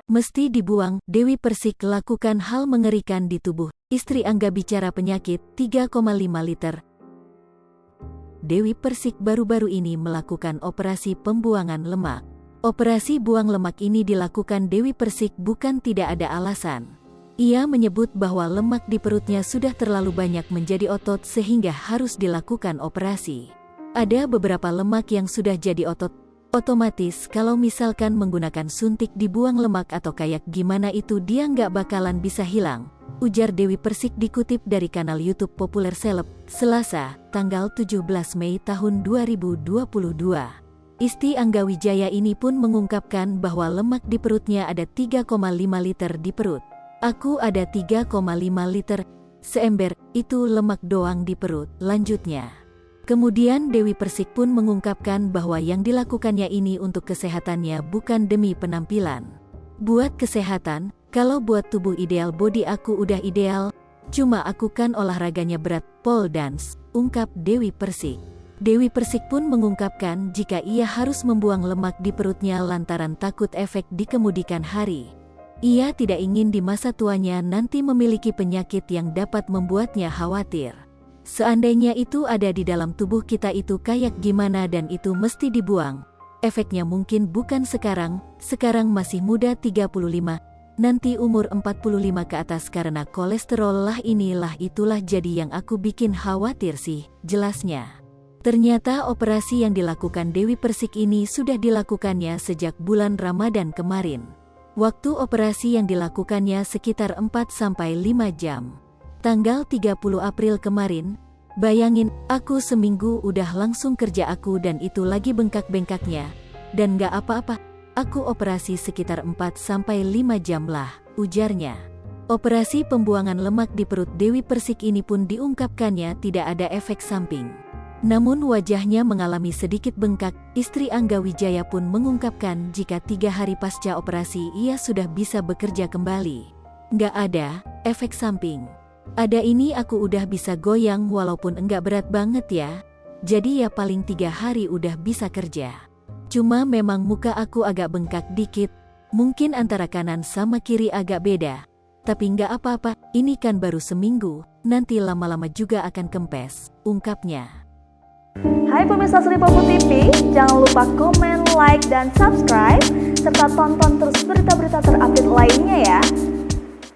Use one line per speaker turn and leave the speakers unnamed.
Mesti dibuang. Dewi Persik lakukan hal mengerikan di tubuh istri Angga bicara penyakit 3,5 liter. Dewi Persik baru-baru ini melakukan operasi pembuangan lemak. Operasi buang lemak ini dilakukan Dewi Persik bukan tidak ada alasan. Ia menyebut bahwa lemak di perutnya sudah terlalu banyak menjadi otot sehingga harus dilakukan operasi. Ada beberapa lemak yang sudah jadi otot. Otomatis kalau misalkan menggunakan suntik dibuang lemak atau kayak gimana itu dia nggak bakalan bisa hilang, ujar Dewi Persik dikutip dari kanal YouTube Populer Seleb, Selasa, tanggal 17 Mei tahun 2022. Istri Angga Wijaya ini pun mengungkapkan bahwa lemak di perutnya ada 3,5 liter di perut. Aku ada 3,5 liter, seember, itu lemak doang di perut, lanjutnya. Kemudian Dewi Persik pun mengungkapkan bahwa yang dilakukannya ini untuk kesehatannya bukan demi penampilan. Buat kesehatan, kalau buat tubuh ideal body aku udah ideal, cuma aku kan olahraganya berat, pole dance, ungkap Dewi Persik. Dewi Persik pun mengungkapkan jika ia harus membuang lemak di perutnya lantaran takut efek di kemudian hari. Ia tidak ingin di masa tuanya nanti memiliki penyakit yang dapat membuatnya khawatir. Seandainya itu ada di dalam tubuh kita itu kayak gimana dan itu mesti dibuang. Efeknya mungkin bukan sekarang masih muda 35, nanti umur 45 ke atas karena kolesterol lah inilah itulah jadi yang aku bikin khawatir sih, jelasnya. Ternyata operasi yang dilakukan Dewi Persik ini sudah dilakukannya sejak bulan Ramadan kemarin. Waktu operasi yang dilakukannya sekitar 4-5 jam. Tanggal 30 April kemarin, bayangin, aku seminggu udah langsung kerja aku dan itu lagi bengkak-bengkaknya. Dan gak apa-apa, aku operasi sekitar 4-5 jam lah, ujarnya. Operasi pembuangan lemak di perut Dewi Persik ini pun diungkapkannya tidak ada efek samping. Namun wajahnya mengalami sedikit bengkak, istri Angga Wijaya pun mengungkapkan jika 3 hari pasca operasi ia sudah bisa bekerja kembali. Gak ada efek samping. Ada ini aku udah bisa goyang walaupun enggak berat banget ya. Jadi ya paling 3 hari udah bisa kerja. Cuma memang muka aku agak bengkak dikit. Mungkin antara kanan sama kiri agak beda. Tapi enggak apa-apa, ini kan baru seminggu, nanti lama-lama juga akan kempes, ungkapnya.
Hai pemirsa Sri Popo TV, jangan lupa komen, like, dan subscribe, serta tonton terus berita-berita terupdate lainnya ya.